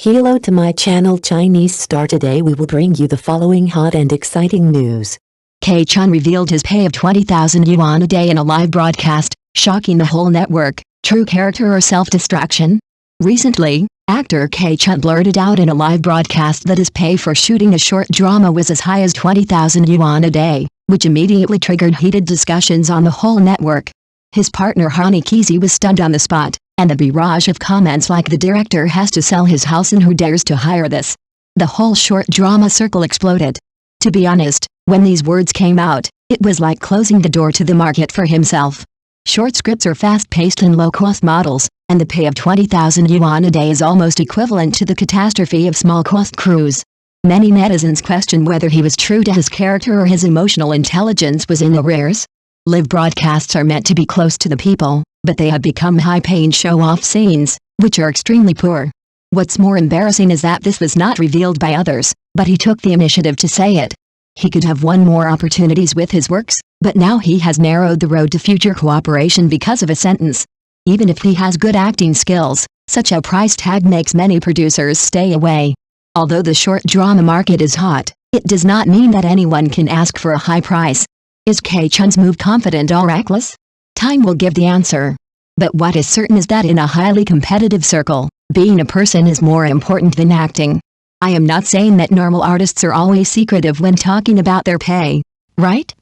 Hello to my channel Chinese Star. Today we will bring you the following hot and exciting news. Chun revealed his pay of 20,000 yuan a day in a live broadcast, shocking the whole network. True character or self-destruction? Recently, actor Chun blurted out in a live broadcast that his pay for shooting a short drama was as high as 20,000 yuan a day, which immediately triggered heated discussions on the whole network. His partner Hani Kizi was stunned on the spot, and the barrage of comments like the director has to sell his house and who dares to hire this. The whole short drama circle exploded. To be honest, when these words came out, it was like closing the door to the market for himself. Short scripts are fast-paced and low-cost models, and the pay of 20,000 yuan a day is almost equivalent to the catastrophe of small-cost crews. Many netizens question whether he was true to his character or his emotional intelligence was in arrears. Live broadcasts are meant to be close to the people, but they have become high-paying show-off scenes, which are extremely poor. What's more embarrassing is that this was not revealed by others, but he took the initiative to say it. He could have won more opportunities with his works, but now he has narrowed the road to future cooperation because of a sentence. Even if he has good acting skills, such a price tag makes many producers stay away. Although the short drama market is hot, it does not mean that anyone can ask for a high price. Is Chun's move confident or reckless? Time will give the answer. But what is certain is that in a highly competitive circle, being a person is more important than acting. I am not saying that normal artists are always secretive when talking about their pay, right?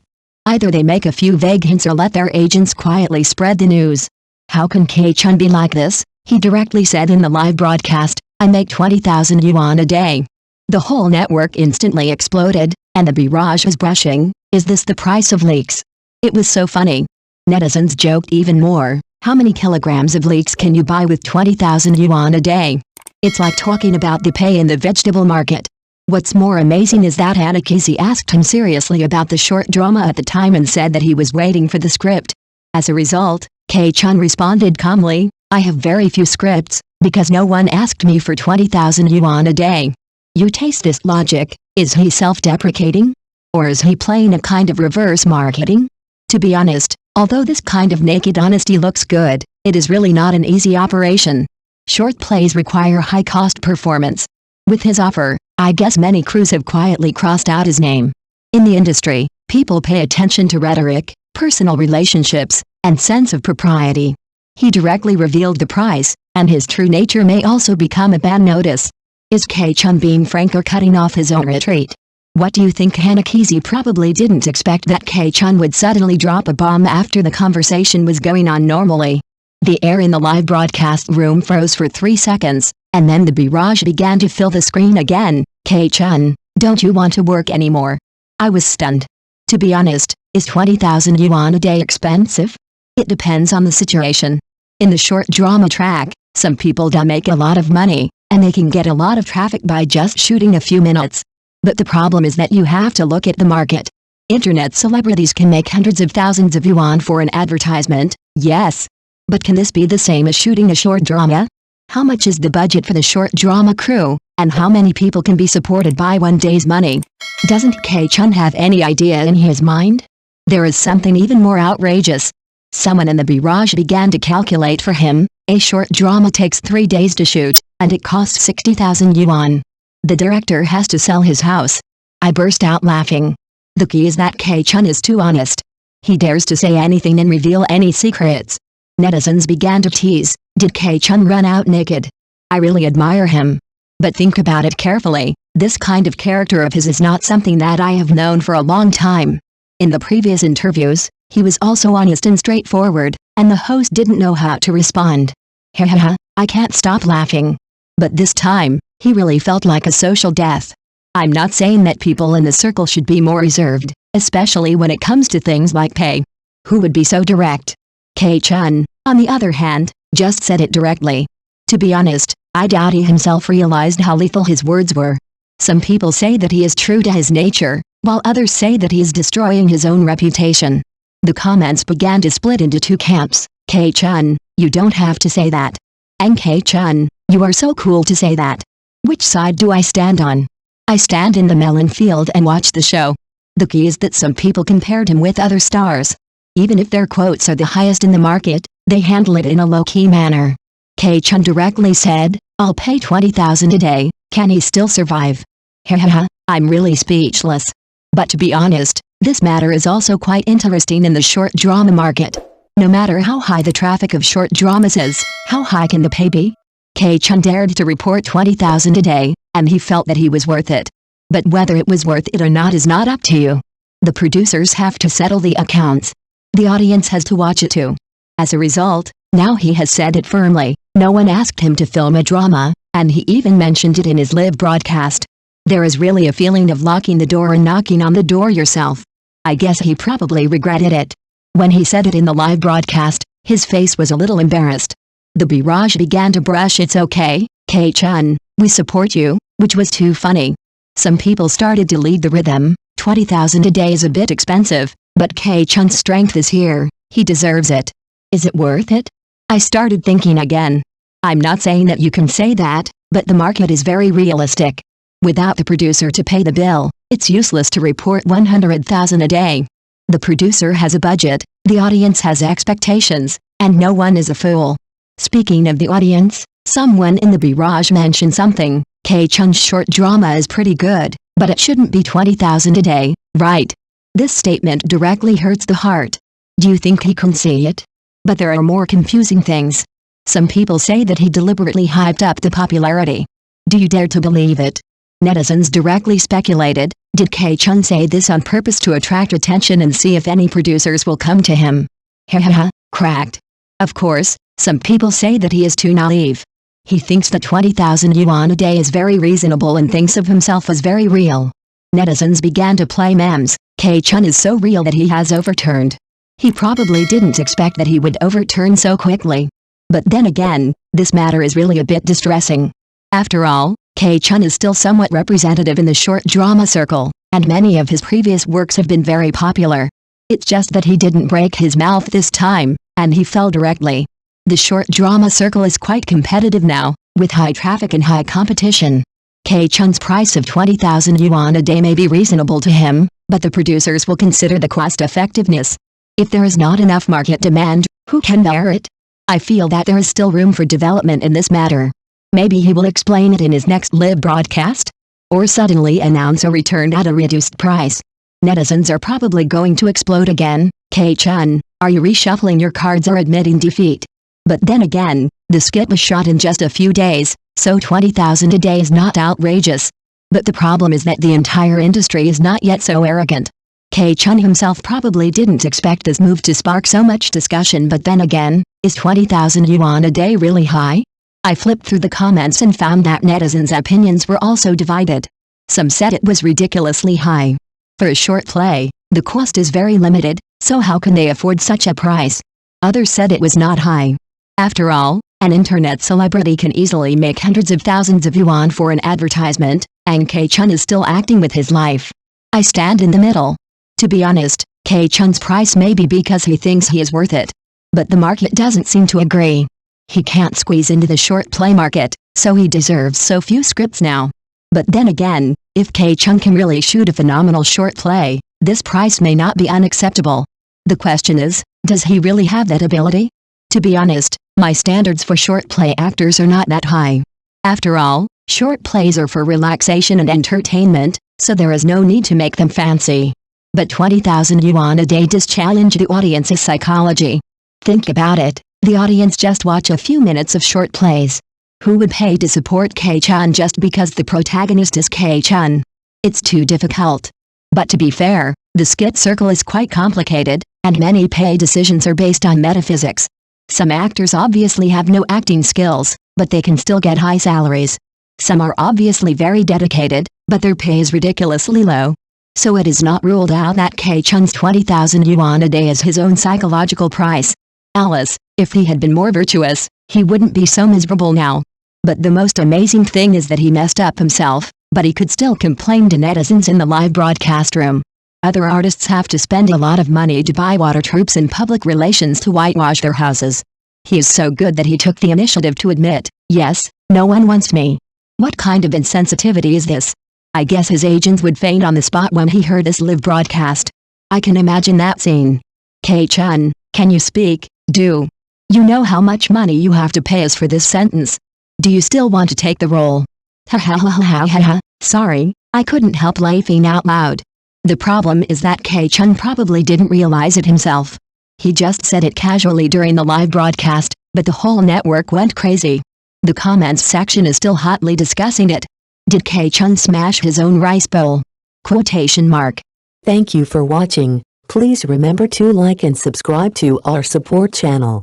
Either they make a few vague hints or let their agents quietly spread the news. How can Chun be like this? He directly said in the live broadcast, "I make 20,000 yuan a day." The whole network instantly exploded, and the barrage was brushing, "Is this the price of leeks?" It was so funny. Netizens joked even more, "How many kilograms of leeks can you buy with 20,000 yuan a day?" It's like talking about the pay in the vegetable market. What's more amazing is that Hani Kizi asked him seriously about the short drama at the time and said that he was waiting for the script. As a result, Chun responded calmly, "I have very few scripts, because no one asked me for 20,000 yuan a day." You taste this logic. Is he self-deprecating? Or is he playing a kind of reverse marketing? To be honest, although this kind of naked honesty looks good, it is really not an easy operation. Short plays require high-cost performance. With his offer, I guess many crews have quietly crossed out his name. In the industry, people pay attention to rhetoric, personal relationships, and sense of propriety. He directly revealed the price, and his true nature may also become a bad notice. Is Chun being frank or cutting off his own retreat? What do you think? Hani Kizi probably didn't expect that Chun would suddenly drop a bomb after the conversation was going on normally. The air in the live broadcast room froze for 3 seconds, and then the barrage began to fill the screen again. Chun, don't you want to work anymore? I was stunned. To be honest, is 20,000 yuan a day expensive? It depends on the situation. In the short drama track, some people do make a lot of money, and they can get a lot of traffic by just shooting a few minutes. But the problem is that you have to look at the market. Internet celebrities can make hundreds of thousands of yuan for an advertisement, yes. But can this be the same as shooting a short drama? How much is the budget for the short drama crew, and how many people can be supported by one day's money? Doesn't Chun have any idea in his mind? There is something even more outrageous. Someone in the barrage began to calculate for him. A short drama takes 3 days to shoot, and it costs 60,000 yuan. The director has to sell his house. I burst out laughing. The key is that Chun is too honest. He dares to say anything and reveal any secrets. Netizens began to tease, did Chun run out naked? I really admire him. But think about it carefully, this kind of character of his is not something that I have known for a long time. In the previous interviews, he was also honest and straightforward, and the host didn't know how to respond. Hahaha, I can't stop laughing. But this time, he really felt like a social death. I'm not saying that people in the circle should be more reserved, especially when it comes to things like pay. Who would be so direct? Chun, on the other hand, just said it directly. To be honest, I doubt he himself realized how lethal his words were. Some people say that he is true to his nature, while others say that he is destroying his own reputation. The comments began to split into 2 camps. Chun, you don't have to say that. And Chun, you are so cool to say that. Which side do I stand on? I stand in the melon field and watch the show. The key is that some people compared him with other stars. Even if their quotes are the highest in the market, they handle it in a low-key manner. Chun directly said, I'll pay 20,000 a day, can he still survive? Hahaha, I'm really speechless. But to be honest, this matter is also quite interesting in the short drama market. No matter how high the traffic of short dramas is, how high can the pay be? Chun dared to report 20,000 a day, and he felt that he was worth it. But whether it was worth it or not is not up to you. The producers have to settle the accounts. The audience has to watch it too. As a result, now he has said it firmly, no one asked him to film a drama, and he even mentioned it in his live broadcast. There is really a feeling of locking the door and knocking on the door yourself. I guess he probably regretted it. When he said it in the live broadcast, his face was a little embarrassed. The barrage began to brush "It's okay, Chun, we support you," which was too funny. Some people started to lead the rhythm. 20,000 a day is a bit expensive, but Chun's strength is here, he deserves it. Is it worth it? I started thinking again. I'm not saying that you can say that, but the market is very realistic. Without the producer to pay the bill, it's useless to report 100,000 a day. The producer has a budget, the audience has expectations, and no one is a fool. Speaking of the audience, someone in the barrage mentioned something. Chun's short drama is pretty good, but it shouldn't be 20,000 a day, right? This statement directly hurts the heart. Do you think he can see it? But there are more confusing things. Some people say that he deliberately hyped up the popularity. Do you dare to believe it? Netizens directly speculated, did Chun say this on purpose to attract attention and see if any producers will come to him? Hahaha, cracked. Of course, some people say that he is too naive. He thinks that 20,000 yuan a day is very reasonable and thinks of himself as very real. Netizens began to play memes. Chun is so real that he has overturned. He probably didn't expect that he would overturn so quickly. But then again, this matter is really a bit distressing. After all, Chun is still somewhat representative in the short drama circle, and many of his previous works have been very popular. It's just that he didn't break his mouth this time, and he fell directly. The short drama circle is quite competitive now, with high traffic and high competition. Chun's price of 20,000 yuan a day may be reasonable to him, but the producers will consider the cost effectiveness. If there is not enough market demand, who can bear it? I feel that there is still room for development in this matter. Maybe he will explain it in his next live broadcast? Or suddenly announce a return at a reduced price. Netizens are probably going to explode again. Chun, are you reshuffling your cards or admitting defeat? But then again, the skit was shot in just a few days, so 20,000 a day is not outrageous. But the problem is that the entire industry is not yet so arrogant. Chun himself probably didn't expect this move to spark so much discussion, but then again, is 20,000 yuan a day really high? I flipped through the comments and found that netizens' opinions were also divided. Some said it was ridiculously high. For a short play, the cost is very limited, so how can they afford such a price? Others said it was not high. After all, an internet celebrity can easily make hundreds of thousands of yuan for an advertisement, and Chun is still acting with his life. I stand in the middle. To be honest, Chun's price may be because he thinks he is worth it. But the market doesn't seem to agree. He can't squeeze into the short play market, so he deserves so few scripts now. But then again, if Chun can really shoot a phenomenal short play, this price may not be unacceptable. The question is, does he really have that ability? To be honest, my standards for short play actors are not that high. After all, short plays are for relaxation and entertainment, so there is no need to make them fancy. But 20,000 yuan a day does challenge the audience's psychology. Think about it, the audience just watch a few minutes of short plays. Who would pay to support Chun just because the protagonist is Chun? It's too difficult. But to be fair, the skit circle is quite complicated, and many pay decisions are based on metaphysics. Some actors obviously have no acting skills, but they can still get high salaries. Some are obviously very dedicated, but their pay is ridiculously low. So it is not ruled out that Chun's 20,000 yuan a day is his own psychological price. Alice, if he had been more virtuous, he wouldn't be so miserable now. But the most amazing thing is that he messed up himself, but he could still complain to netizens in the live broadcast room. Other artists have to spend a lot of money to buy water troops and public relations to whitewash their houses. He is so good that he took the initiative to admit, yes, no one wants me. What kind of insensitivity is this? I guess his agents would faint on the spot when he heard this live broadcast. I can imagine that scene. Chun, can you speak? Do you know how much money you have to pay us for this sentence? Do you still want to take the role? Ha ha ha ha ha ha. Sorry, I couldn't help laughing out loud. The problem is that Chun probably didn't realize it himself. He just said it casually during the live broadcast, but the whole network went crazy. The comments section is still hotly discussing it. Did Chun smash his own rice bowl? Quotation mark. Thank you for watching. Please remember to like and subscribe to our support channel.